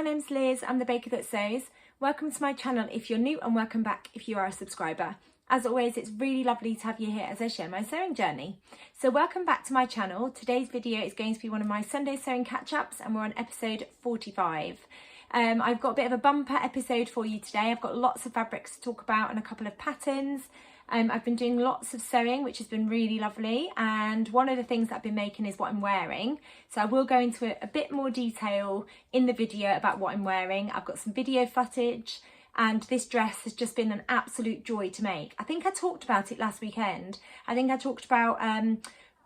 my name's Liz, I'm the baker that sews. Welcome to my channel if you're new, and welcome back if you are a subscriber. As always, it's really lovely to have you here as I share my sewing journey. So welcome back to my channel. Today's video is going to be one of my Sunday sewing catch-ups, and we're on episode 45. I've got a bit of a bumper episode for you today. I've got lots of fabrics to talk about and a couple of patterns. I've been doing lots of sewing, which has been really lovely, and one of the things that I've been making is what I'm wearing. So I will go into a bit more detail in the video about what I'm wearing. I've got some video footage, and this dress has just been an absolute joy to make. I think I talked about it last weekend. I think I talked about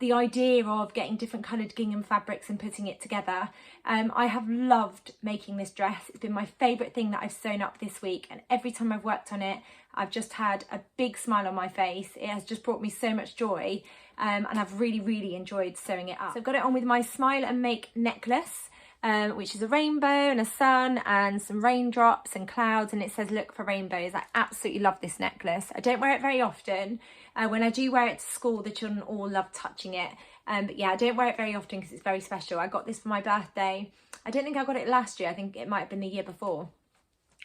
the idea of getting different coloured gingham fabrics and putting it together. I have loved making this dress. It's been my favourite thing that I've sewn up this week, and every time I've worked on it, I've just had a big smile on my face. It has just brought me so much joy, and I've really enjoyed sewing it up. So I've got it on with my Smile and Make necklace, which is a rainbow and a sun and some raindrops and clouds, and it says look for rainbows. I absolutely love this necklace. I don't wear it very often. When I do wear it to school, the children all love touching it. But yeah, I don't wear it very often because it's very special. I got this for my birthday. I don't think I got it last year. I think it might have been the year before.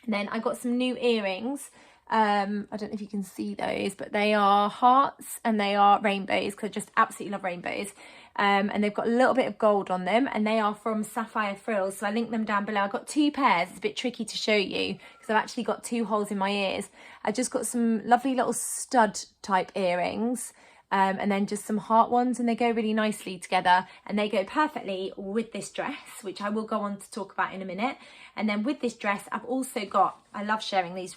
And then I got some new earrings. I don't know if you can see those, but they are hearts and they are rainbows because I just absolutely love rainbows. And they've got a little bit of gold on them, and they are from Sapphire frills, so I link them down below. I've got two pairs. It's a bit tricky to show you because I've actually got two holes in my ears. I just got some lovely little stud type earrings, and then just some heart ones, and they go really nicely together, and they go perfectly with this dress, which I will go on to talk about in a minute. And then with this dress, I've also got, I love sharing these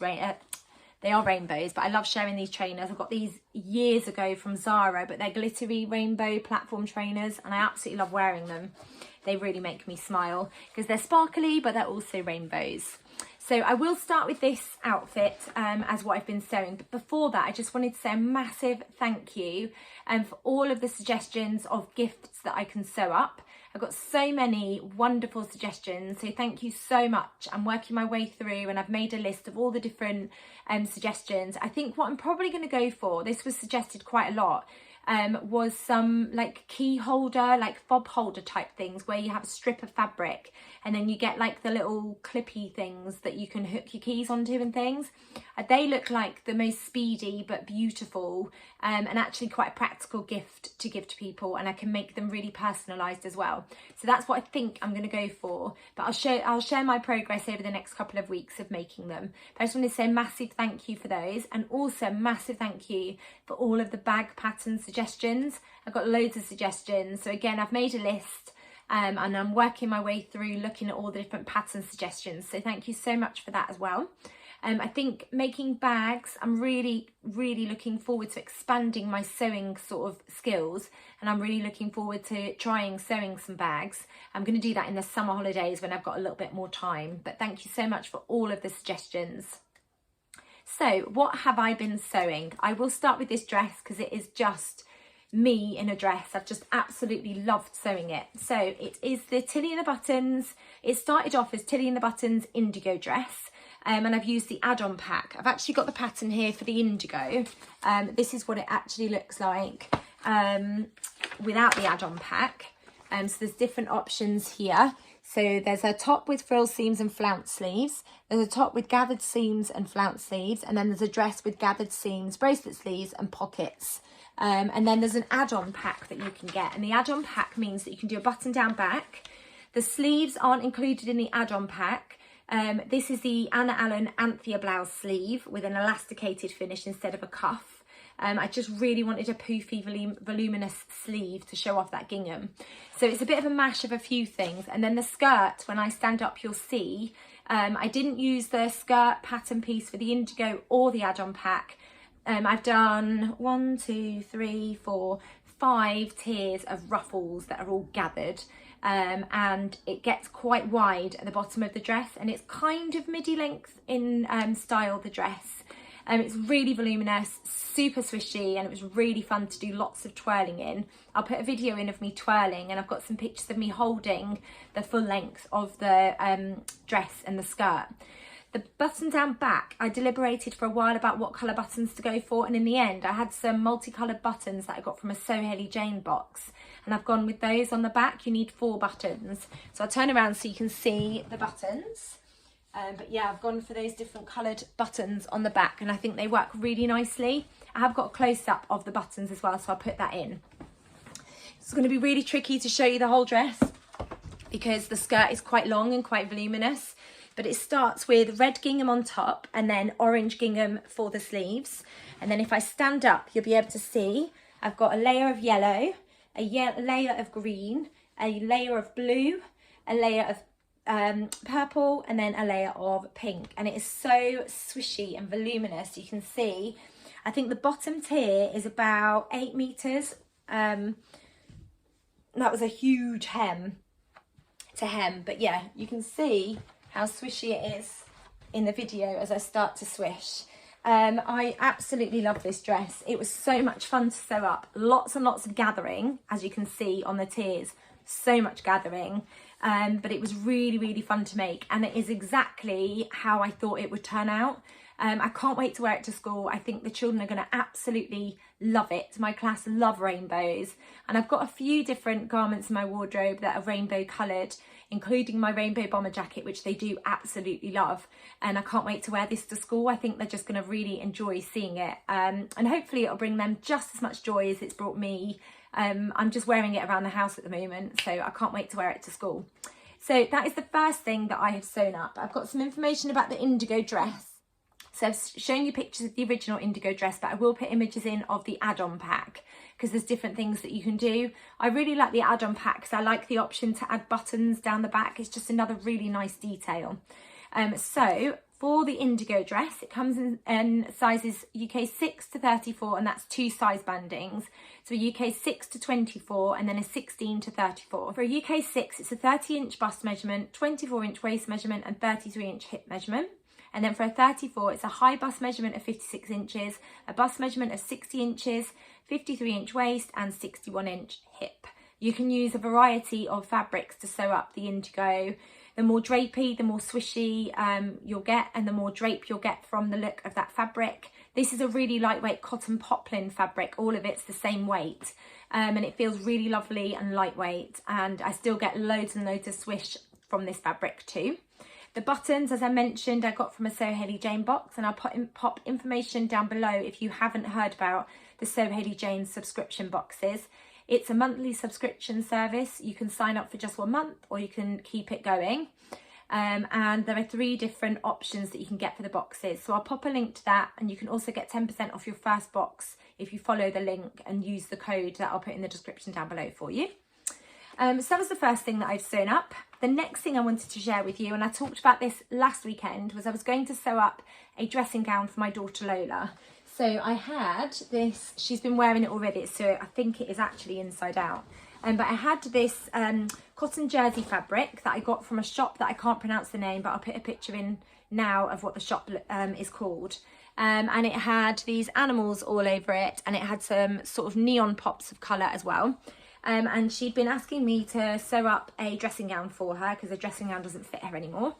they are rainbows, but I love sharing these trainers. I got these years ago from Zara, but they're glittery rainbow platform trainers, and I absolutely love wearing them. They really make me smile because they're sparkly, but they're also rainbows. So I will start with this outfit as what I've been sewing. But before that, I just wanted to say a massive thank you for all of the suggestions of gifts that I can sew up. I've got so many wonderful suggestions, so thank you so much. I'm working my way through, and I've made a list of all the different suggestions. I think what I'm probably going to go for, this was suggested quite a lot, was some like key holder, like fob holder type things where you have a strip of fabric and then you get like the little clippy things that you can hook your keys onto and things. They look like the most speedy but beautiful and actually quite a practical gift to give to people, and I can make them really personalised as well. So that's what I think I'm going to go for, but I'll share my progress over the next couple of weeks of making them. But I just want to say a massive thank you for those, and also massive thank you for all of the bag pattern suggestions. I've got loads of suggestions, so again I've made a list and I'm working my way through looking at all the different pattern suggestions, so thank you so much for that as well. I think making bags, I'm really looking forward to expanding my sewing sort of skills, and I'm really looking forward to trying sewing some bags. I'm going to do that in the summer holidays when I've got a little bit more time, but thank you so much for all of the suggestions. So what have I been sewing? I will start with this dress because it is just me in a dress. I've just absolutely loved sewing it. So it is the Tilly and the Buttons. It started off as Tilly and the Buttons Indigo Dress, and I've used the add-on pack. I've actually got the pattern here for the indigo. This is what it actually looks like without the add-on pack. So there's different options here. So there's a top with frill seams and flounce sleeves. There's a top with gathered seams and flounce sleeves. And then there's a dress with gathered seams, bracelet sleeves and pockets. And then there's an add-on pack that you can get. And the add-on pack means that you can do a button down back. The sleeves aren't included in the add-on pack. This is the Anna Allen Anthea blouse sleeve with an elasticated finish instead of a cuff. I just really wanted a poofy, voluminous sleeve to show off that gingham. So it's a bit of a mash of a few things. And then the skirt, when I stand up, you'll see, I didn't use the skirt pattern piece for the indigo or the add-on pack. I've done 1, 2, 3, 4, 5 tiers of ruffles that are all gathered. And it gets quite wide at the bottom of the dress, and it's kind of midi length in style, the dress. It's really voluminous, super swishy, and it was really fun to do lots of twirling in. I'll put a video in of me twirling, and I've got some pictures of me holding the full length of the dress and the skirt. The button down back, I deliberated for a while about what colour buttons to go for, and in the end I had some multicoloured buttons that I got from a Sew Hayley Jane box, and I've gone with those on the back. You need 4 buttons. So I'll turn around so you can see the buttons. But yeah, I've gone for those different coloured buttons on the back, and I think they work really nicely. I have got a close-up of the buttons as well, so I'll put that in. It's going to be really tricky to show you the whole dress because the skirt is quite long and quite voluminous, but it starts with red gingham on top and then orange gingham for the sleeves. And then if I stand up, you'll be able to see I've got a layer of yellow, a layer of green, a layer of blue, a layer of purple, and then a layer of pink. And it is so swishy and voluminous. You can see, I think the bottom tier is about 8 meters. That was a huge hem to hem, but yeah, you can see how swishy it is in the video as I start to swish. I absolutely love this dress. It was so much fun to sew up. Lots and lots of gathering, as you can see on the tiers, so much gathering. But it was really, really fun to make, and it is exactly how I thought it would turn out. I can't wait to wear it to school. I think the children are going to absolutely love it. My class love rainbows, and I've got a few different garments in my wardrobe that are rainbow coloured, including my rainbow bomber jacket, which they do absolutely love, and I can't wait to wear this to school. I think they're just going to really enjoy seeing it, and hopefully it'll bring them just as much joy as it's brought me. I'm just wearing it around the house at the moment, so I can't wait to wear it to school. So that is the first thing that I have sewn up. I've got some information about the Indigo Dress. So I've shown you pictures of the original Indigo Dress, but I will put images in of the add-on pack because there's different things that you can do. I really like the add-on pack because I like the option to add buttons down the back. It's just another really nice detail. So for the Indigo Dress, it comes in sizes UK 6 to 34, and that's 2 size bandings. So a UK 6 to 24 and then a 16 to 34. For a UK 6, it's a 30-inch bust measurement, 24-inch waist measurement and 33-inch hip measurement. And then for a 34, it's a high bust measurement of 56 inches, a bust measurement of 60 inches, 53-inch waist and 61-inch hip. You can use a variety of fabrics to sew up the indigo. The more drapey, the more swishy you'll get, and the more drape you'll get from the look of that fabric. This is a really lightweight cotton poplin fabric. All of it's the same weight, and it feels really lovely and lightweight, and I still get loads and loads of swish from this fabric too. The buttons, as I mentioned, I got from a Sew Hayley Jane box, and I'll pop information down below if you haven't heard about the Sew Hayley Jane subscription boxes. It's a monthly subscription service. You can sign up for just 1 month or you can keep it going. And there are 3 different options that you can get for the boxes. So I'll pop a link to that, and you can also get 10% off your first box if you follow the link and use the code that I'll put in the description down below for you. So that was the first thing that I've sewn up. The next thing I wanted to share with you, and I talked about this last weekend, was I was going to sew up a dressing gown for my daughter Lola. So I had this, she's been wearing it already, so I think it is actually inside out. But I had this cotton jersey fabric that I got from a shop that I can't pronounce the name, but I'll put a picture in now of what the shop is called. And it had these animals all over it, and it had some sort of neon pops of colour as well. And she'd been asking me to sew up a dressing gown for her because the dressing gown doesn't fit her anymore.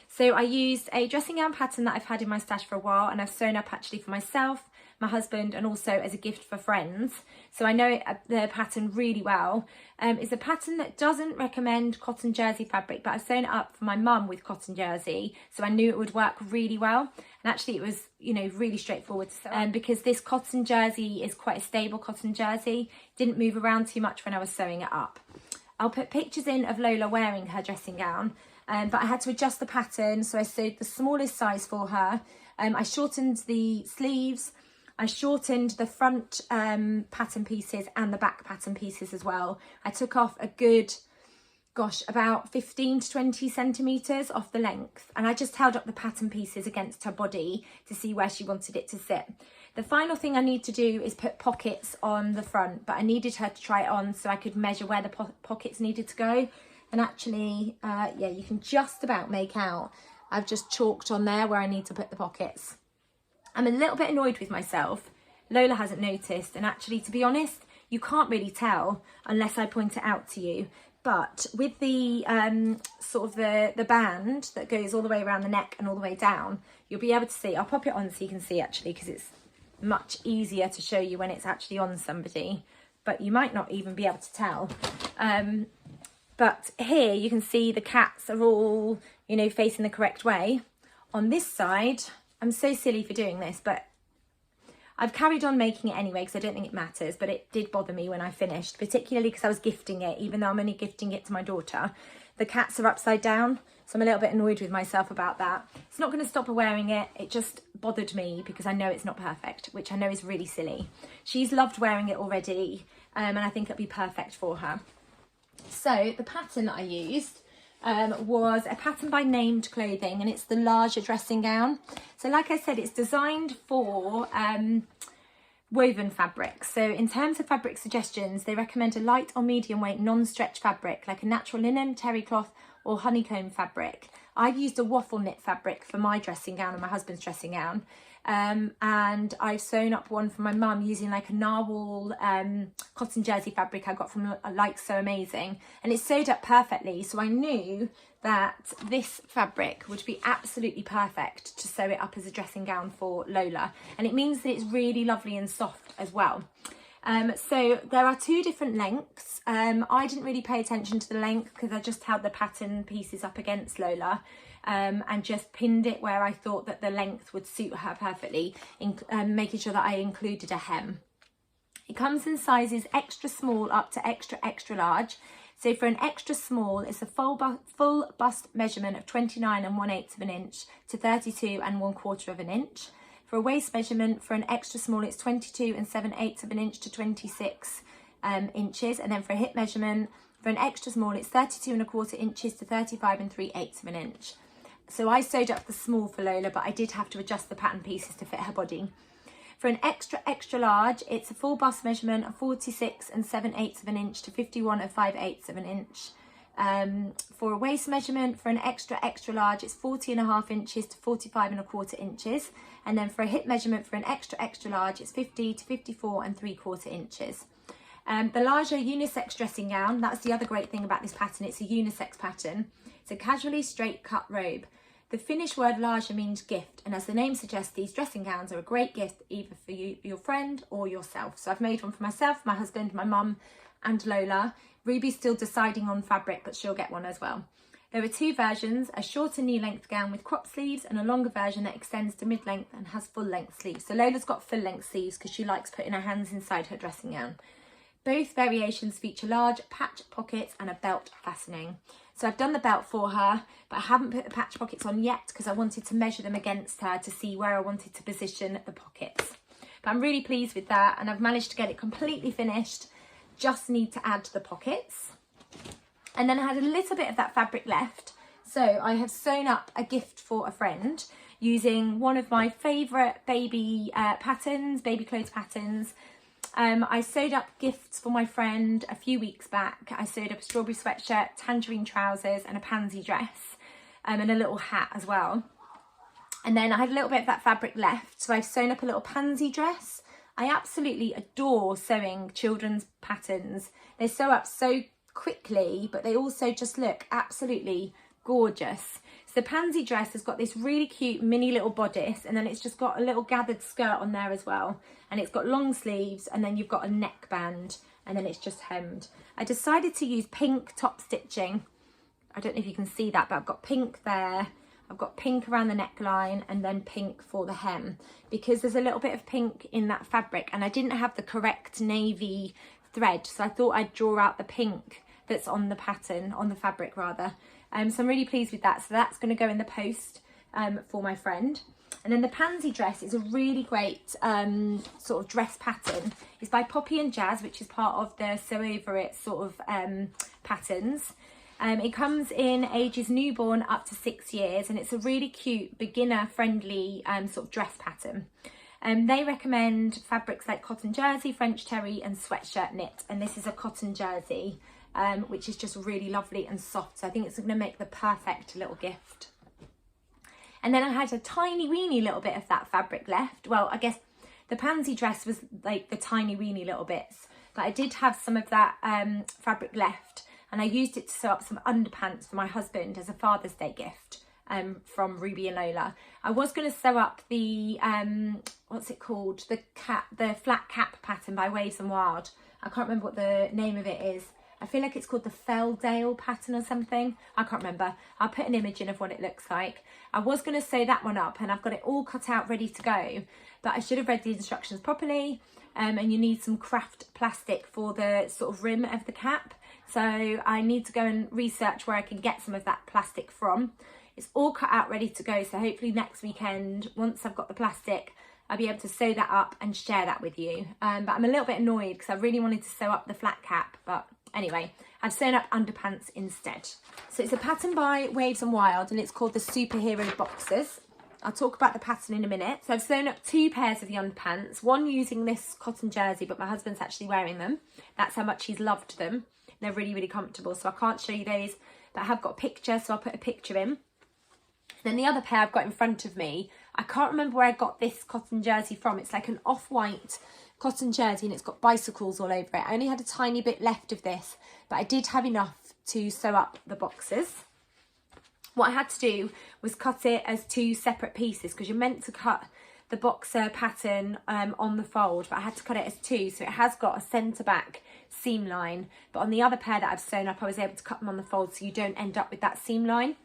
So I used a dressing gown pattern that I've had in my stash for a while, and I've sewn up actually for myself, my husband, and also as a gift for friends. So I know the pattern really well. It's a pattern that doesn't recommend cotton jersey fabric, but I've sewn it up for my mum with cotton jersey, so I knew it would work really well. And actually it was, you know, really straightforward to sew, because this cotton jersey is quite a stable cotton jersey. It didn't move around too much when I was sewing it up. I'll put pictures in of Lola wearing her dressing gown, but I had to adjust the pattern, so I sewed the smallest size for her. I shortened the sleeves, I shortened the front pattern pieces and the back pattern pieces as well. I took off a good, gosh, about 15 to 20 centimetres off the length, and I just held up the pattern pieces against her body to see where she wanted it to sit. The final thing I need to do is put pockets on the front, but I needed her to try it on so I could measure where the pockets needed to go. And actually, yeah, you can just about make out, I've just chalked on there where I need to put the pockets. I'm a little bit annoyed with myself. Lola hasn't noticed, and actually, to be honest, you can't really tell unless I point it out to you. But with the sort of the band that goes all the way around the neck and all the way down, you'll be able to see. I'll pop it on so you can see actually, because it's much easier to show you when it's actually on somebody. but you might not even be able to tell. But here you can see the cats are all, you know, facing the correct way. On this side, I'm so silly for doing this, but I've carried on making it anyway because I don't think it matters, but it did bother me when I finished, particularly because I was gifting it, even though I'm only gifting it to my daughter. The cats are upside down, so I'm a little bit annoyed with myself about that. It's not going to stop her wearing it. It just bothered me because I know it's not perfect, which I know is really silly. She's loved wearing it already, and I think it'll be perfect for her. So the pattern that I used was a pattern by Named Clothing, and it's the larger dressing gown. So like I said, it's designed for woven fabric. So in terms of fabric suggestions, they recommend a light or medium weight non-stretch fabric like a natural linen, terry cloth or honeycomb fabric. I've used a waffle knit fabric for my dressing gown and my husband's dressing gown. And I've sewn up one for my mum using like a narwhal cotton jersey fabric I got from like Sew Amazing, and it's sewed up perfectly, so I knew that this fabric would be absolutely perfect to sew it up as a dressing gown for Lola, and it means that it's really lovely and soft as well. So there are two different lengths. I didn't really pay attention to the length because I just held the pattern pieces up against Lola and just pinned it where I thought that the length would suit her perfectly, making sure that I included a hem. It comes in sizes extra small up to extra, extra large. So for an extra small, it's a full bust measurement of 29 1/8 of an inch to 32 1/4 of an inch. For a waist measurement, for an extra small, it's 22 7/8 of an inch to 26 inches. And then for a hip measurement, for an extra small, it's 32 1/4 inches to 35 3/8 of an inch. So I sewed up the small for Lola, but I did have to adjust the pattern pieces to fit her body. For an extra, extra large, it's a full bust measurement of 46 7/8 of an inch to 51 5/8 of an inch. For a waist measurement, for an extra, extra large, it's 40 1/2 inches to 45 1/4 inches. And then for a hip measurement, for an extra, extra large, it's 50 to 54 3/4 inches. The larger unisex dressing gown, that's the other great thing about this pattern, it's a unisex pattern. It's a casually straight cut robe. The Finnish word larger means gift, and as the name suggests, these dressing gowns are a great gift either for you, your friend or yourself. So I've made one for myself, my husband, my mum and Lola. Ruby's still deciding on fabric, but she'll get one as well. There are two versions, a shorter knee-length gown with crop sleeves and a longer version that extends to mid-length and has full-length sleeves. So Lola's got full-length sleeves because she likes putting her hands inside her dressing gown. Both variations feature large patch pockets and a belt fastening. So I've done the belt for her, but I haven't put the patch pockets on yet because I wanted to measure them against her to see where I wanted to position the pockets. But I'm really pleased with that, and I've managed to get it completely finished. Just need to add the pockets. And then I had a little bit of that fabric left. So I have sewn up a gift for a friend using one of my favourite baby patterns, baby clothes patterns. I sewed up gifts for my friend a few weeks back. I sewed up a strawberry sweatshirt, tangerine trousers and a pansy dress and a little hat as well. And then I had a little bit of that fabric left, so I've sewn up a little pansy dress. I absolutely adore sewing children's patterns. They sew up so quickly, but they also just look absolutely gorgeous. So the pansy dress has got this really cute mini little bodice, and then it's just got a little gathered skirt on there as well, and it's got long sleeves, and then you've got a neckband, and then it's just hemmed. I decided to use pink top stitching. I don't know if you can see that, but I've got pink there, I've got pink around the neckline, and then pink for the hem, because there's a little bit of pink in that fabric, and I didn't have the correct navy thread, so I thought I'd draw out the pink that's on the pattern, on the fabric rather. So I'm really pleased with that. So that's going to go in the post for my friend. And then the pansy dress is a really great sort of dress pattern. It's by Poppy and Jazz, which is part of the Sew Over It sort of patterns. It comes in ages newborn up to 6 years, and it's a really cute beginner friendly sort of dress pattern. They recommend fabrics like cotton jersey, French terry and sweatshirt knit, and this is a cotton jersey, which is just really lovely and soft. So I think it's going to make the perfect little gift. And then I had a tiny weeny little bit of that fabric left. Well, I guess the pansy dress was like the tiny weeny little bits, but I did have some of that fabric left, and I used it to sew up some underpants for my husband as a Father's Day gift from Ruby and Lola. I was going to sew up the what's it called, the flat cap pattern by Waves and Wild, I can't remember what the name of it is. I feel like it's called the Felldale pattern or something. I can't remember. I'll put an image in of what it looks like. I was going to sew that one up and I've got it all cut out ready to go, but I should have read the instructions properly. And you need some craft plastic for the sort of rim of the cap. So I need to go and research where I can get some of that plastic from. It's all cut out ready to go. So hopefully next weekend, once I've got the plastic, I'll be able to sew that up and share that with you. But I'm a little bit annoyed because I really wanted to sew up the flat cap, but anyway, I've sewn up underpants instead. So it's a pattern by Waves and Wild and it's called the Superhero Boxers. I'll talk about the pattern in a minute. So I've sewn up 2 pairs of the underpants, one using this cotton jersey, but my husband's actually wearing them. That's how much he's loved them. They're really, really comfortable. So I can't show you those, but I have got a picture, so I'll put a picture in. Then the other pair I've got in front of me, I can't remember where I got this cotton jersey from. It's like an off-white cotton jersey and it's got bicycles all over it. I only had a tiny bit left of this, but I did have enough to sew up the boxes. What I had to do was cut it as 2 separate pieces because you're meant to cut the boxer pattern on the fold, but I had to cut it as 2. So it has got a centre back seam line, but on the other pair that I've sewn up, I was able to cut them on the fold so you don't end up with that seam line.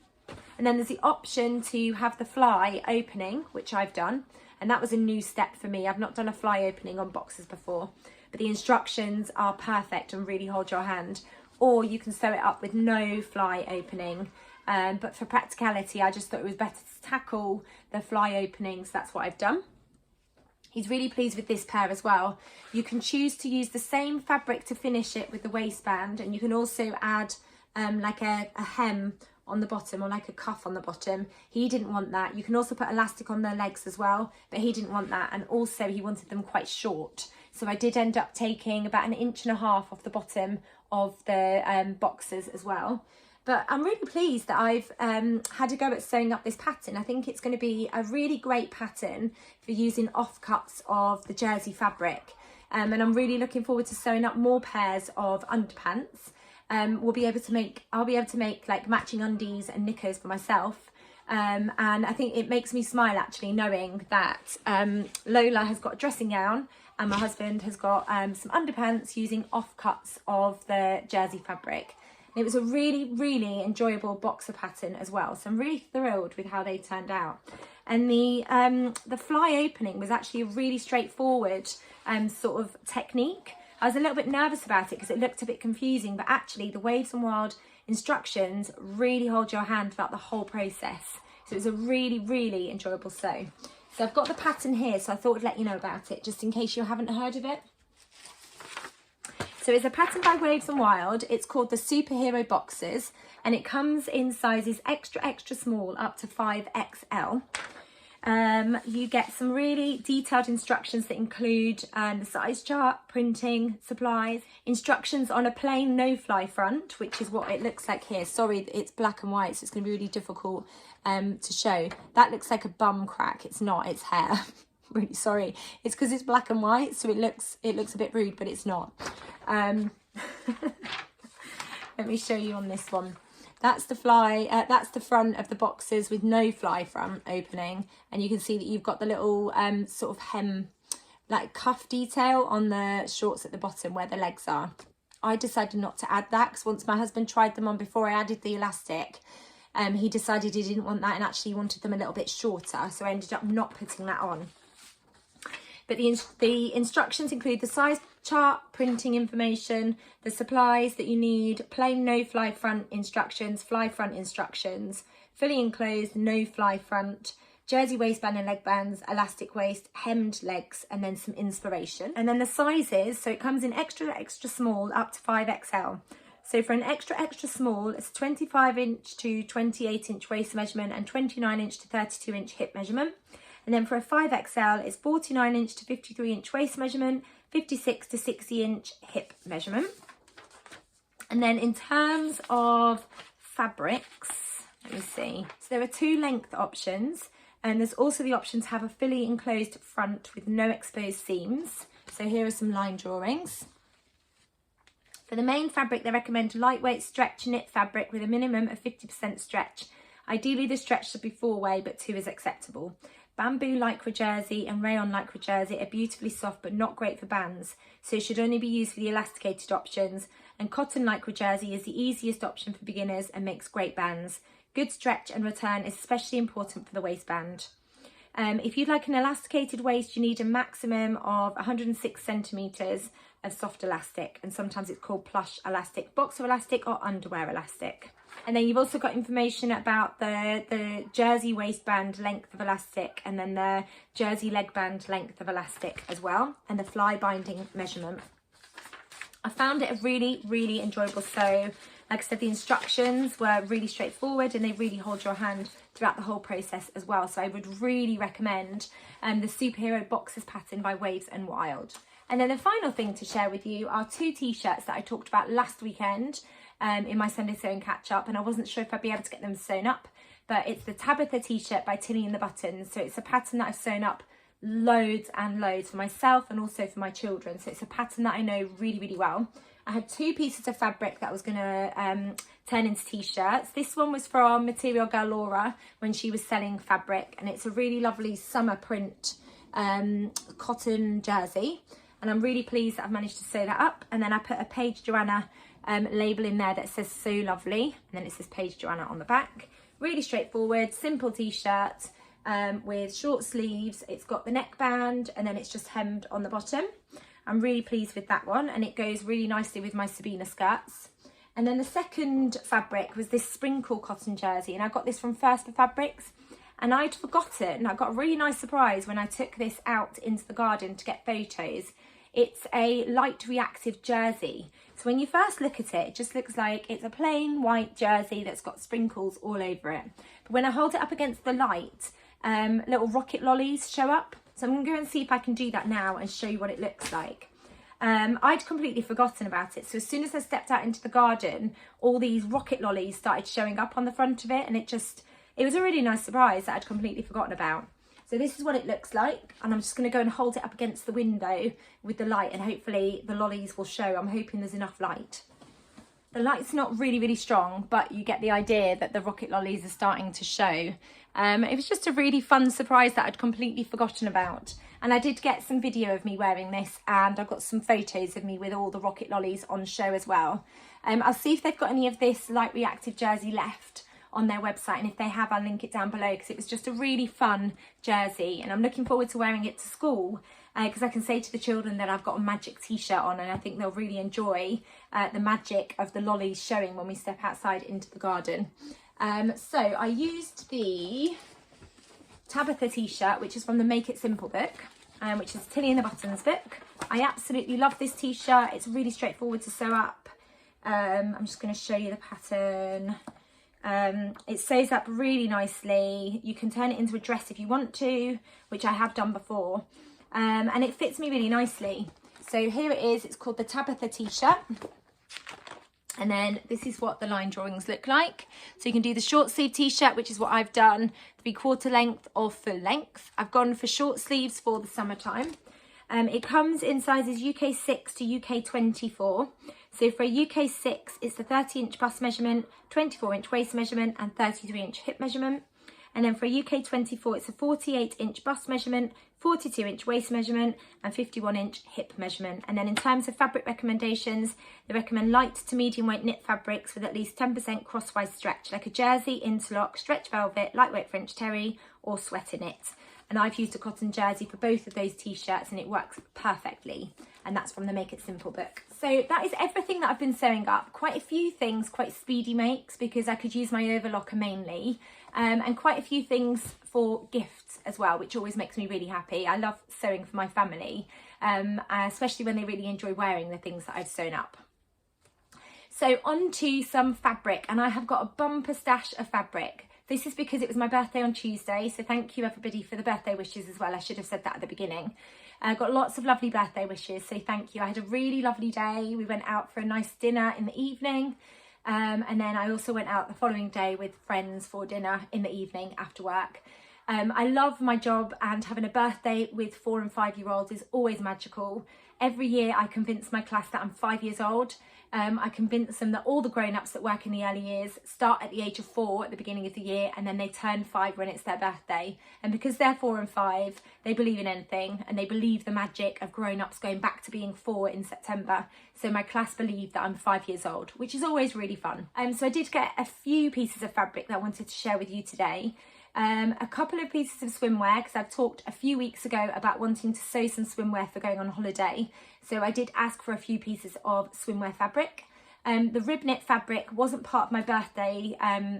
And then there's the option to have the fly opening, which I've done. And that was a new step for me. I've not done a fly opening on boxes before, but the instructions are perfect and really hold your hand. Or you can sew it up with no fly opening. But for practicality, I just thought it was better to tackle the fly openings. That's what I've done. He's really pleased with this pair as well. You can choose to use the same fabric to finish it with the waistband, and you can also add like a hem on the bottom or like a cuff on the bottom. He didn't want that. You can also put elastic on the legs as well, but he didn't want that, and also he wanted them quite short. So I did end up taking about 1.5 inches off the bottom of the boxes as well. But I'm really pleased that I've had a go at sewing up this pattern. I think it's going to be a really great pattern for using offcuts of the jersey fabric. And I'm really looking forward to sewing up more pairs of underpants. I'll be able to make like matching undies and knickers for myself. And I think it makes me smile actually knowing that Lola has got a dressing gown and my husband has got some underpants using offcuts of the jersey fabric. It was a really, really enjoyable boxer pattern as well. So I'm really thrilled with how they turned out. And the fly opening was actually a really straightforward sort of technique. I was a little bit nervous about it because it looked a bit confusing, but actually the Waves and Wild instructions really hold your hand throughout the whole process. So it was a really, really enjoyable sew. So I've got the pattern here, so I thought I'd let you know about it, just in case you haven't heard of it. So it's a pattern by Waves and Wild. It's called the Superhero Boxers, and it comes in sizes extra, extra small up to 5XL. You get some really detailed instructions that include the size chart, printing, supplies, instructions on a plain no-fly front, which is what it looks like here. Sorry, it's black and white, so it's going to be really difficult to show. That looks like a bum crack. It's not, it's hair. Really sorry. It's because it's black and white, so it looks a bit rude, but it's not. Let me show you on this one. That's the fly, that's the front of the boxes with no fly front opening, and you can see that you've got the little sort of hem, like cuff detail on the shorts at the bottom where the legs are. I decided not to add that because once my husband tried them on before I added the elastic, he decided he didn't want that and actually wanted them a little bit shorter, so I ended up not putting that on. But the instructions include the size chart, printing information, the supplies that you need, plain no fly front instructions, fly front instructions, fully enclosed no fly front, jersey waistband and leg bands, elastic waist, hemmed legs, and then some inspiration. And then the sizes, so it comes in extra, extra small up to 5XL. So for an extra, extra small, it's 25 inch to 28 inch waist measurement and 29 inch to 32 inch hip measurement. And then for a 5XL, it's 49 inch to 53 inch waist measurement, 56 to 60 inch hip measurement. And then in terms of fabrics, let me see. So there are 2 length options, and there's also the option to have a fully enclosed front with no exposed seams. So here are some line drawings. For the main fabric, they recommend lightweight stretch knit fabric with a minimum of 50% stretch. Ideally, the stretch should be 4-way, but 2 is acceptable. Bamboo lycra jersey and rayon lycra jersey are beautifully soft but not great for bands, so should only be used for the elasticated options, and cotton lycra jersey is the easiest option for beginners and makes great bands. Good stretch and return is especially important for the waistband. If you'd like an elasticated waist, you need a maximum of 106 centimetres of soft elastic, and sometimes it's called plush elastic, boxer elastic or underwear elastic. And then you've also got information about the jersey waistband length of elastic, and then the jersey leg band length of elastic as well, and the fly binding measurement. I found it a really, really enjoyable sew. Like I said, the instructions were really straightforward and they really hold your hand throughout the whole process as well. So I would really recommend the Superhero Boxers pattern by Waves and Wild. And then the final thing to share with you are 2 t-shirts that I talked about last weekend in my Sunday sewing catch up, and I wasn't sure if I'd be able to get them sewn up, but it's the Tabitha t-shirt by Tilly and the Buttons. So it's a pattern that I've sewn up loads and loads for myself and also for my children. So it's a pattern that I know really, really well. I had 2 pieces of fabric that I was going to turn into t-shirts. This one was from Material Girl Laura when she was selling fabric, and it's a really lovely summer print cotton jersey, and I'm really pleased that I've managed to sew that up. And then I put a Paige Joanna label in there that says So Lovely, and then it says Paige Joanna on the back. Really straightforward, simple t-shirt with short sleeves. It's got the neckband and then it's just hemmed on the bottom. I'm really pleased with that one, and it goes really nicely with my Sabina skirts. And then the second fabric was this sprinkle cotton jersey, and I got this from First for Fabrics, and I'd forgotten. I got a really nice surprise when I took this out into the garden to get photos. It's a light reactive jersey. So when you first look at it, it just looks like it's a plain white jersey that's got sprinkles all over it. But when I hold it up against the light, little rocket lollies show up. So I'm going to go and see if I can do that now and show you what it looks like. I'd completely forgotten about it. So as soon as I stepped out into the garden, all these rocket lollies started showing up on the front of it. And it was a really nice surprise that I'd completely forgotten about. So this is what it looks like. And I'm just going to go and hold it up against the window with the light, and hopefully the lollies will show. I'm hoping there's enough light. The light's not really, really strong, but you get the idea that the rocket lollies are starting to show. It was just a really fun surprise that I'd completely forgotten about. And I did get some video of me wearing this, and I've got some photos of me with all the rocket lollies on show as well. I'll see if they've got any of this light reactive jersey left on their website, and if they have, I'll link it down below, because it was just a really fun jersey, and I'm looking forward to wearing it to school, because I can say to the children that I've got a magic t-shirt on, and I think they'll really enjoy the magic of the lollies showing when we step outside into the garden. So I used the Tabitha t-shirt, which is from the Make It Simple book, which is Tilly and the Buttons book. I absolutely love this t-shirt. It's really straightforward to sew up. I'm just going to show you the pattern. It sews up really nicely. You can turn it into a dress if you want to, which I have done before, and it fits me really nicely. So here it is. It's called the Tabitha t-shirt, and then this is what the line drawings look like. So you can do the short sleeve t-shirt, which is what I've done, 3/4 length or full length. I've gone for short sleeves for the summertime. It comes in sizes UK 6 to UK 24. So for a UK 6, it's a 30-inch bust measurement, 24-inch waist measurement, and 33-inch hip measurement. And then for a UK 24, it's a 48-inch bust measurement, 42-inch waist measurement, and 51-inch hip measurement. And then in terms of fabric recommendations, they recommend light to medium weight knit fabrics with at least 10% crosswise stretch, like a jersey, interlock, stretch velvet, lightweight French terry, or sweater knit. And I've used a cotton jersey for both of those t-shirts, and it works perfectly. And that's from the Make It Simple book. So that is everything that I've been sewing up. Quite a few things, quite speedy makes, because I could use my overlocker mainly. And quite a few things for gifts as well, which always makes me really happy. I love sewing for my family, especially when they really enjoy wearing the things that I've sewn up. So on to some fabric, and I have got a bumper stash of fabric. This is because it was my birthday on Tuesday, so thank you everybody for the birthday wishes as well. I should have said that at the beginning. I got lots of lovely birthday wishes, so thank you. I had a really lovely day. We went out for a nice dinner in the evening, and then I also went out the following day with friends for dinner in the evening after work. I love my job, and having a birthday with 4 and 5 year olds is always magical. Every year I convince my class that I'm 5 years old. I convince them that all the grown-ups that work in the early years start at the age of 4 at the beginning of the year, and then they turn 5 when it's their birthday. And because they're 4 and 5, they believe in anything, and they believe the magic of grown-ups going back to being 4 in September. So my class believe that I'm 5 years old, which is always really fun. So I did get a few pieces of fabric that I wanted to share with you today. A couple of pieces of swimwear, because I've talked a few weeks ago about wanting to sew some swimwear for going on holiday. So I did ask for a few pieces of swimwear fabric. The rib knit fabric wasn't part of my birthday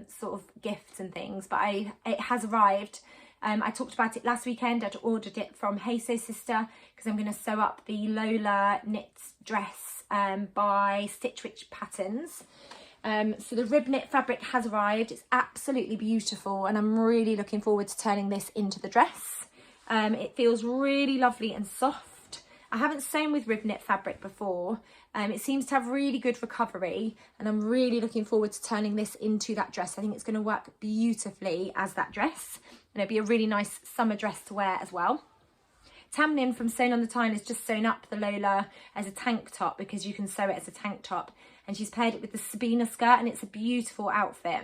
sort of gifts and things, but it has arrived. I talked about it last weekend. I'd ordered it from Hey Sew Sister because I'm going to sew up the Lola knit dress by Stitch Witch Patterns. So the rib knit fabric has arrived. It's absolutely beautiful, and I'm really looking forward to turning this into the dress. It feels really lovely and soft. I haven't sewn with rib knit fabric before. It seems to have really good recovery, and I'm really looking forward to turning this into that dress. I think it's going to work beautifully as that dress, and it'll be a really nice summer dress to wear as well. Tamlin from Sewn on the Tyne has just sewn up the Lola as a tank top, because you can sew it as a tank top, and she's paired it with the Sabina skirt, and it's a beautiful outfit.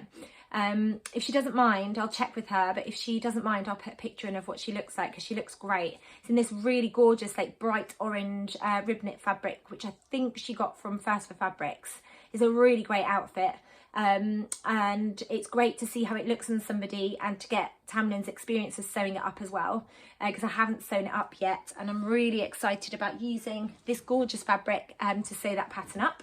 If she doesn't mind, I'll check with her, but if she doesn't mind, I'll put a picture in of what she looks like, because she looks great. It's in this really gorgeous, like bright orange rib knit fabric, which I think she got from First for Fabrics. It's a really great outfit. And it's great to see how it looks on somebody, and to get Tamlin's experience of sewing it up as well, because I haven't sewn it up yet, and I'm really excited about using this gorgeous fabric to sew that pattern up.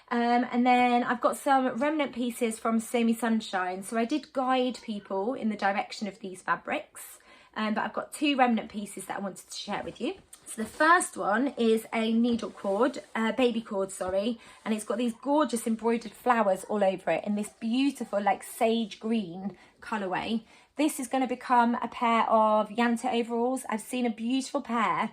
And then I've got some remnant pieces from Sewmesunshine. So I did guide people in the direction of these fabrics, but I've got 2 remnant pieces that I wanted to share with you. So the first one is a needle cord, baby cord, sorry, and it's got these gorgeous embroidered flowers all over it in this beautiful like sage green colourway. This is going to become a pair of Yanta overalls. I've seen a beautiful pair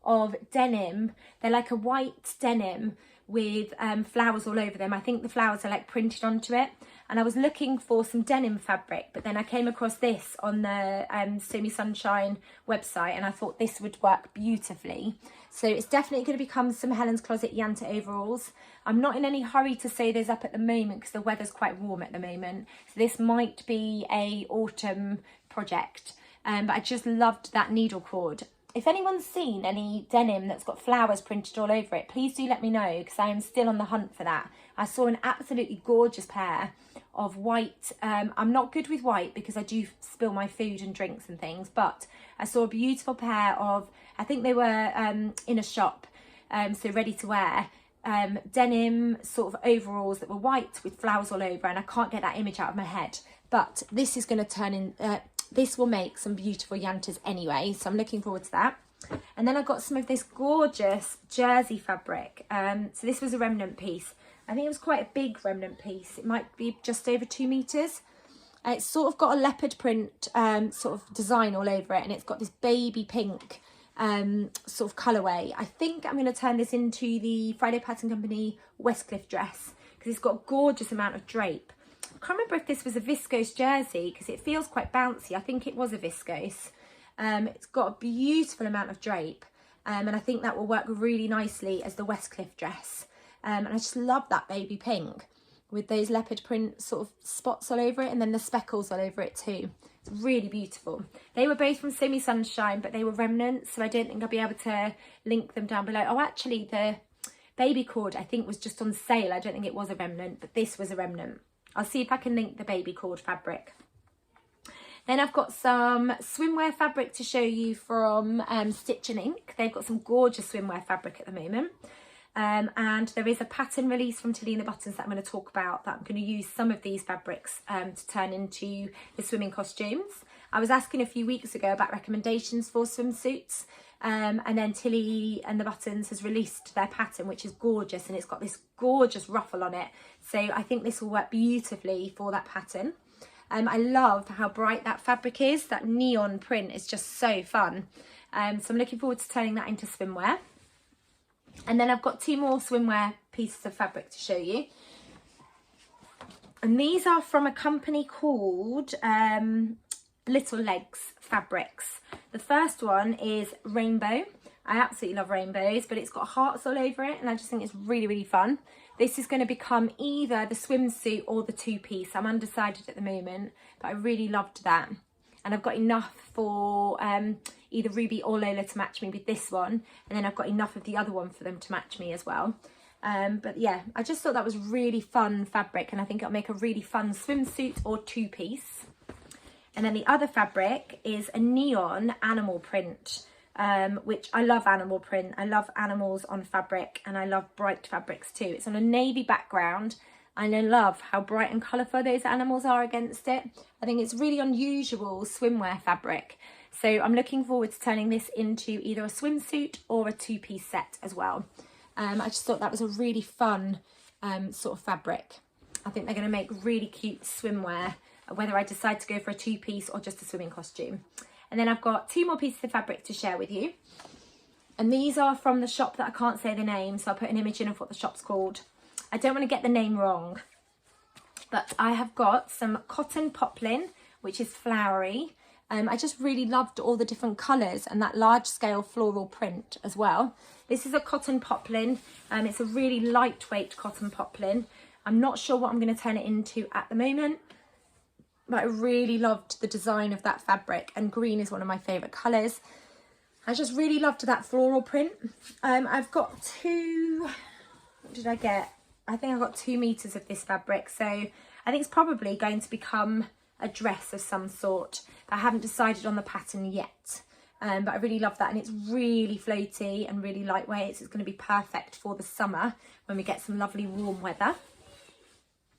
of denim. They're like a white denim with flowers all over them. I think the flowers are like printed onto it, and I was looking for some denim fabric, but then I came across this on the Sewmesunshine website, and I thought this would work beautifully. So it's definitely going to become some Helen's Closet Yanta overalls. I'm not in any hurry to sew those up at the moment because the weather's quite warm at the moment, so this might be a autumn project, but I just loved that needle cord. If anyone's seen any denim that's got flowers printed all over it, please do let me know, because I am still on the hunt for that. I saw an absolutely gorgeous pair of white. I'm not good with white because I do spill my food and drinks and things, but I saw a beautiful pair of, I think they were in a shop, so ready to wear, denim sort of overalls that were white with flowers all over, and I can't get that image out of my head. But this is going to turn in... this will make some beautiful Yantas anyway, so I'm looking forward to that. And then I got some of this gorgeous jersey fabric. So this was a remnant piece. I think it was quite a big remnant piece. It might be just over 2 meters. It's sort of got a leopard print sort of design all over it, and it's got this baby pink sort of colourway. I think I'm going to turn this into the Friday Pattern Company Westcliff dress, because it's got a gorgeous amount of drape. I can't remember if this was a viscose jersey because it feels quite bouncy. I think it was a viscose. It's got a beautiful amount of drape, and I think that will work really nicely as the Westcliff dress. And I just love that baby pink with those leopard print sort of spots all over it, and then the speckles all over it too. It's really beautiful. They were both from Sewmesunshine, but they were remnants, so I don't think I'll be able to link them down below. Oh, actually, the baby cord I think was just on sale. I don't think it was a remnant, but this was a remnant. I'll see if I can link the baby cord fabric. Then I've got some swimwear fabric to show you from Stitch and Ink. They've got some gorgeous swimwear fabric at the moment. And there is a pattern release from Tilly and the Buttons that I'm going to talk about, that I'm going to use some of these fabrics to turn into the swimming costumes. I was asking a few weeks ago about recommendations for swimsuits, and then Tilly and the Buttons has released their pattern, which is gorgeous, and it's got this gorgeous ruffle on it. So I think this will work beautifully for that pattern. I love how bright that fabric is. That neon print is just so fun. So I'm looking forward to turning that into swimwear. And then I've got 2 more swimwear pieces of fabric to show you. And these are from a company called Little Legs fabrics. The first one is rainbow. I absolutely love rainbows, but it's got hearts all over it and I just think it's really, really fun. This is going to become either the swimsuit or the two-piece. I'm undecided at the moment, but I really loved that. And I've got enough for either Ruby or Lola to match me with this one. And then I've got enough of the other one for them to match me as well. But yeah, I just thought that was really fun fabric and I think it'll make a really fun swimsuit or two-piece. And then the other fabric is a neon animal print, which I love animal print. I love animals on fabric and I love bright fabrics too. It's on a navy background and I love how bright and colourful those animals are against it. I think it's really unusual swimwear fabric. So I'm looking forward to turning this into either a swimsuit or a two-piece set as well. I just thought that was a really fun sort of fabric. I think they're going to make really cute swimwear, whether I decide to go for a two-piece or just a swimming costume. And then I've got two more pieces of fabric to share with you. And these are from the shop that I can't say the name, so I'll put an image in of what the shop's called. I don't want to get the name wrong. But I have got some cotton poplin, which is flowery. I just really loved all the different colours and that large scale floral print as well. This is a cotton poplin. It's a really lightweight cotton poplin. I'm not sure what I'm going to turn it into at the moment, but I really loved the design of that fabric and green is one of my favourite colours. I just really loved that floral print. I've got what did I get? I think I got 2 meters of this fabric, so I think it's probably going to become a dress of some sort. I haven't decided on the pattern yet, but I really love that and it's really floaty and really lightweight, so it's going to be perfect for the summer when we get some lovely warm weather.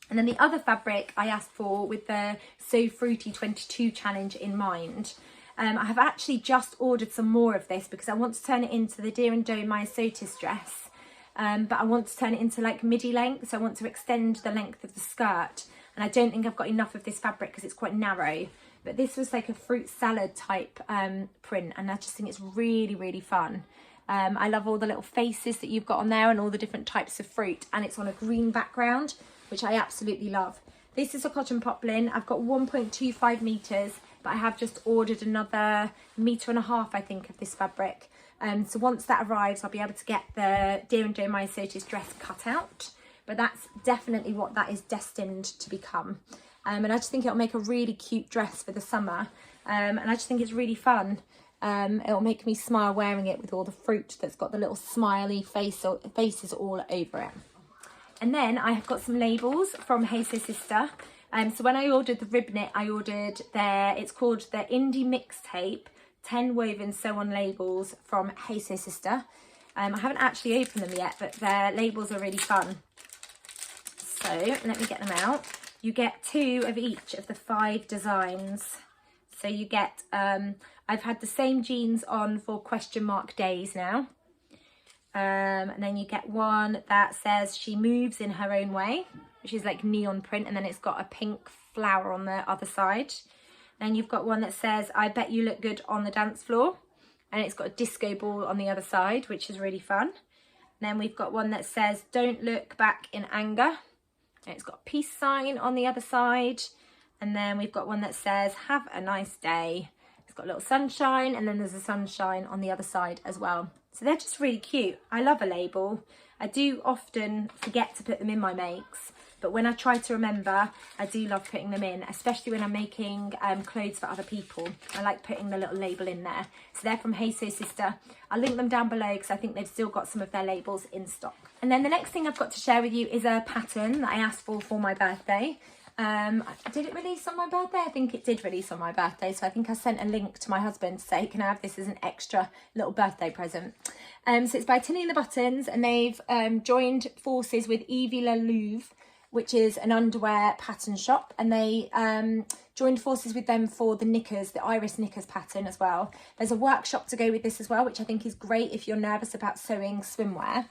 And then the other fabric I asked for with the So Fruity 22 challenge in mind. I have actually just ordered some more of this because I want to turn it into the Deer and Doe Myosotis dress. But I want to turn it into like midi length, so I want to extend the length of the skirt. And I don't think I've got enough of this fabric because it's quite narrow. But this was like a fruit salad type print and I just think it's really, really fun. I love all the little faces that you've got on there and all the different types of fruit, and it's on a green background, which I absolutely love. This is a cotton poplin. I've got 1.25 meters, but I have just ordered another 1.5 meters, I think, of this fabric. So once that arrives, I'll be able to get the Deer and Doe Myosotis dress cut out. But that's definitely what that is destined to become. And I just think it'll make a really cute dress for the summer. And I just think it's really fun. It'll make me smile wearing it with all the fruit that's got the little smiley faces all over it. And then I have got some labels from Hey Sew Sister. So when I ordered the rib knit, I ordered it's called the Indie Mixtape 10 Woven Sew-On Labels from Hey Sew Sister. I haven't actually opened them yet, but their labels are really fun. So let me get them out. You get 2 of each of the 5 designs. So you get, I've had the same jeans on for question mark days now. And then you get one that says she moves in her own way, which is like neon print, and then it's got a pink flower on the other side. Then you've got one that says I bet you look good on the dance floor, and it's got a disco ball on the other side, which is really fun. Then we've got one that says don't look back in anger, and it's got a peace sign on the other side. And then we've got one that says have a nice day. It's got a little sunshine, and then there's a sunshine on the other side as well. So they're just really cute. I love a label. I do often forget to put them in my makes, but when I try to remember, I do love putting them in, especially when I'm making clothes for other people. I like putting the little label in there. So they're from Hey Sew Sister. I'll link them down below because I think they've still got some of their labels in stock. And then the next thing I've got to share with you is a pattern that I asked for my birthday. Did it release on my birthday? I think it did release on my birthday, so I think I sent a link to my husband to say can I have this as an extra little birthday present. So it's by Tilly and the Buttons, and they've joined forces with Evie La Louve, which is an underwear pattern shop, and they joined forces with them for the knickers, the Iris knickers pattern as well. There's a workshop to go with this as well, which I think is great if you're nervous about sewing swimwear.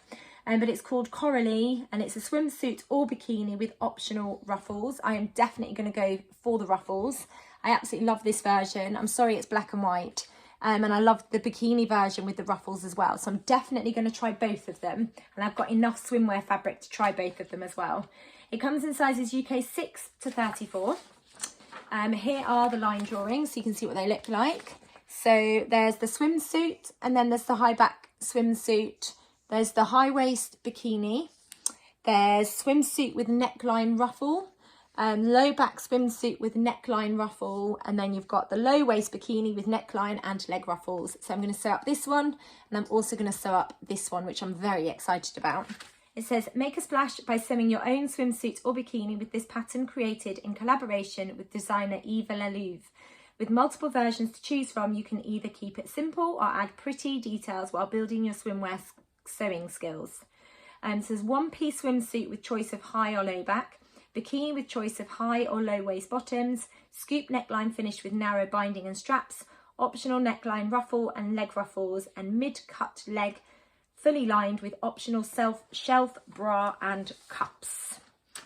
But it's called Coralie, and it's a swimsuit or bikini with optional ruffles. I am definitely going to go for the ruffles. I absolutely love this version. I'm sorry it's black and white. And I love the bikini version with the ruffles as well. So I'm definitely going to try both of them. And I've got enough swimwear fabric to try both of them as well. It comes in sizes UK 6 to 34. Here are the line drawings so you can see what they look like. So there's the swimsuit, and then there's the high back swimsuit. There's the high waist bikini. There's swimsuit with neckline ruffle, low back swimsuit with neckline ruffle, and then you've got the low waist bikini with neckline and leg ruffles. So I'm going to sew up this one, and I'm also going to sew up this one, which I'm very excited about. It says, make a splash by sewing your own swimsuit or bikini with this pattern created in collaboration with designer Eva Lelouve. With multiple versions to choose from, you can either keep it simple or add pretty details while building your swimwear sewing skills. It says one-piece swimsuit with choice of high or low back, bikini with choice of high or low waist bottoms, scoop neckline finished with narrow binding and straps, optional neckline ruffle and leg ruffles, and mid-cut leg fully lined with optional shelf bra and cups.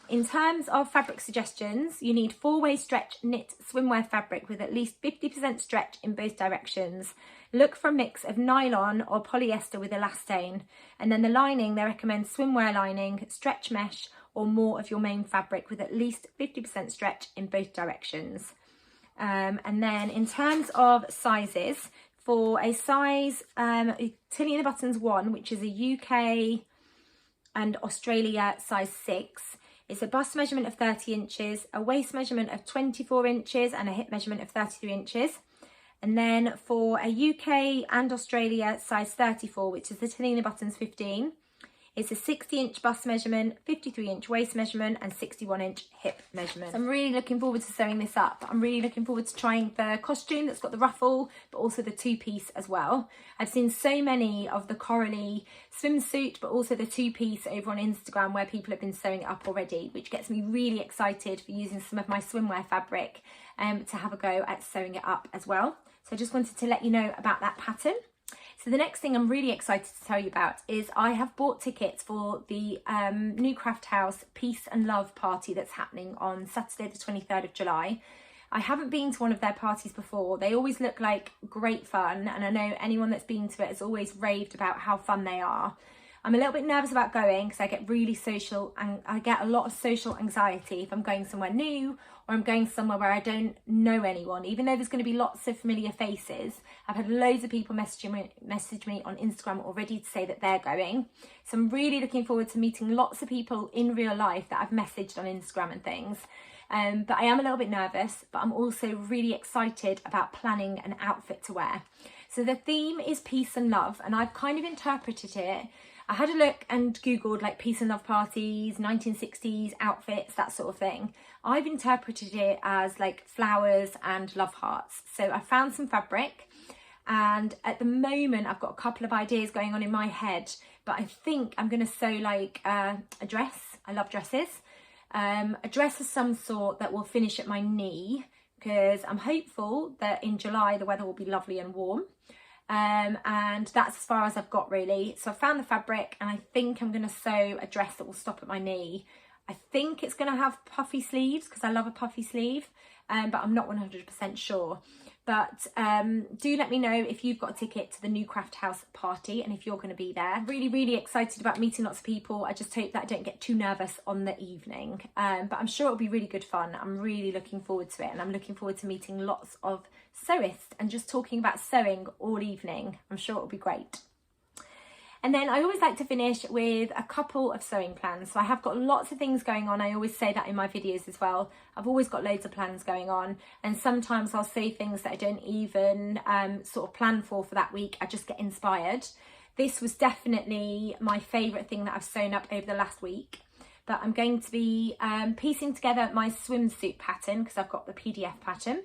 In terms of fabric suggestions, you need 4-way stretch knit swimwear fabric with at least 50% stretch in both directions. Look for a mix of nylon or polyester with elastane. And then the lining, they recommend swimwear lining, stretch mesh, or more of your main fabric with at least 50% stretch in both directions. And then in terms of sizes, for a size Tilly in the Buttons 1, which is a UK and Australia size 6, it's a bust measurement of 30 inches, a waist measurement of 24 inches, and a hip measurement of 33 inches. And then for a UK and Australia size 34, which is the Tilly in the Buttons 15, it's a 60-inch bust measurement, 53-inch waist measurement, and 61-inch hip measurement. So I'm really looking forward to sewing this up. I'm really looking forward to trying the costume that's got the ruffle, but also the two-piece as well. I've seen so many of the corally swimsuit, but also the two-piece over on Instagram where people have been sewing it up already, which gets me really excited for using some of my swimwear fabric to have a go at sewing it up as well. So I just wanted to let you know about that pattern. So the next thing I'm really excited to tell you about is I have bought tickets for the New Craft House Peace and Love party that's happening on Saturday the 23rd of July. I haven't been to one of their parties before. They always look like great fun, and I know anyone that's been to it has always raved about how fun they are. I'm a little bit nervous about going because I get really social, and I get a lot of social anxiety if I'm going somewhere new or I'm going somewhere where I don't know anyone. Even though there's going to be lots of familiar faces, I've had loads of people message me on Instagram already to say that they're going. So I'm really looking forward to meeting lots of people in real life that I've messaged on Instagram and things. But I am a little bit nervous, but I'm also really excited about planning an outfit to wear. So the theme is peace and love, and I've kind of interpreted it. I had a look and Googled like peace and love parties, 1960s outfits, that sort of thing. I've interpreted it as like flowers and love hearts. So I found some fabric, and at the moment I've got a couple of ideas going on in my head, but I think I'm going to sew like a dress. I love dresses. A dress of some sort that will finish at my knee, because I'm hopeful that in July the weather will be lovely and warm. And that's as far as I've got really. So I found the fabric, and I think I'm going to sew a dress that will stop at my knee. I think it's going to have puffy sleeves because I love a puffy sleeve, but I'm not 100% sure. But do let me know if you've got a ticket to the New Craft House party and if you're going to be there. I'm really, really excited about meeting lots of people. I just hope that I don't get too nervous on the evening. But I'm sure it'll be really good fun. I'm really looking forward to it, and I'm looking forward to meeting lots of sewists and just talking about sewing all evening. I'm sure it'll be great. And then I always like to finish with a couple of sewing plans. So I have got lots of things going on. I always say that in my videos as well. I've always got loads of plans going on, and sometimes I'll say things that I don't even sort of plan for that week. I just get inspired. This was definitely my favourite thing that I've sewn up over the last week. But I'm going to be piecing together my swimsuit pattern because I've got the PDF pattern.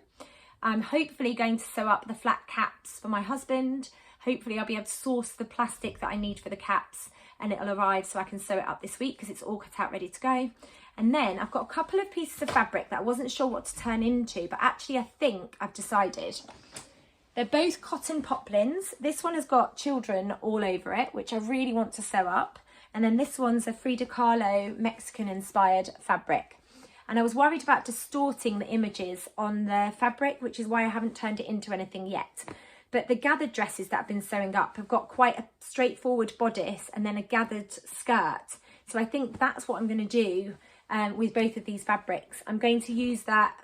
I'm hopefully going to sew up the flat caps for my husband. Hopefully I'll be able to source the plastic that I need for the caps, and it'll arrive so I can sew it up this week because it's all cut out ready to go. And then I've got a couple of pieces of fabric that I wasn't sure what to turn into, but actually I think I've decided. They're both cotton poplins. This one has got children all over it, which I really want to sew up. And then this one's a Frida Kahlo Mexican inspired fabric. And I was worried about distorting the images on the fabric, which is why I haven't turned it into anything yet. But the gathered dresses that I've been sewing up have got quite a straightforward bodice and then a gathered skirt. So I think that's what I'm going to do with both of these fabrics. I'm going to use that,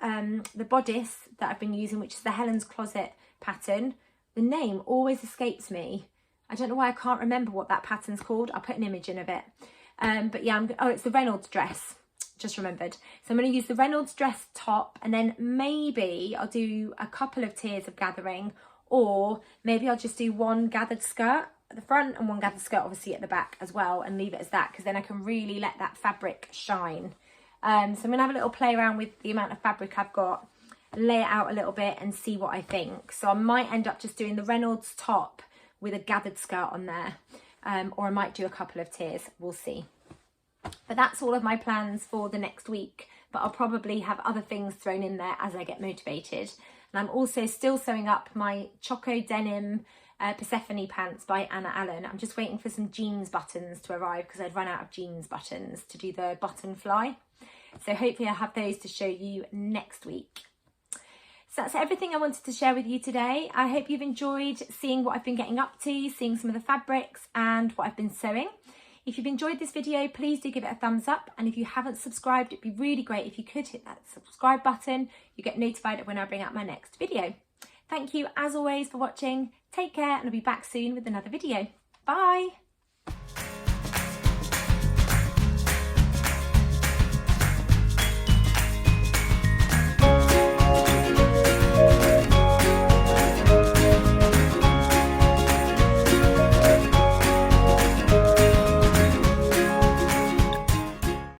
the bodice that I've been using, which is the Helen's Closet pattern. The name always escapes me. I don't know why I can't remember what that pattern's called. I'll put an image in of it. But yeah, oh, it's the Reynolds dress. Just remembered. So I'm going to use the Reynolds dress top, and then maybe I'll do a couple of tiers of gathering, or maybe I'll just do one gathered skirt at the front and one gathered skirt obviously at the back as well, and leave it as that, because then I can really let that fabric shine. So I'm going to have a little play around with the amount of fabric I've got, lay it out a little bit and see what I think. So I might end up just doing the Reynolds top with a gathered skirt on there, or I might do a couple of tiers, we'll see. But that's all of my plans for the next week, but I'll probably have other things thrown in there as I get motivated. And I'm also still sewing up my Choco Denim Persephone pants by Anna Allen. I'm just waiting for some jeans buttons to arrive, because I'd run out of jeans buttons to do the button fly. So hopefully I'll have those to show you next week. So that's everything I wanted to share with you today. I hope you've enjoyed seeing what I've been getting up to, seeing some of the fabrics and what I've been sewing. If you've enjoyed this video, please do give it a thumbs up. And if you haven't subscribed, it'd be really great if you could hit that subscribe button. You get notified when I bring out my next video. Thank you as always for watching. Take care, and I'll be back soon with another video. Bye.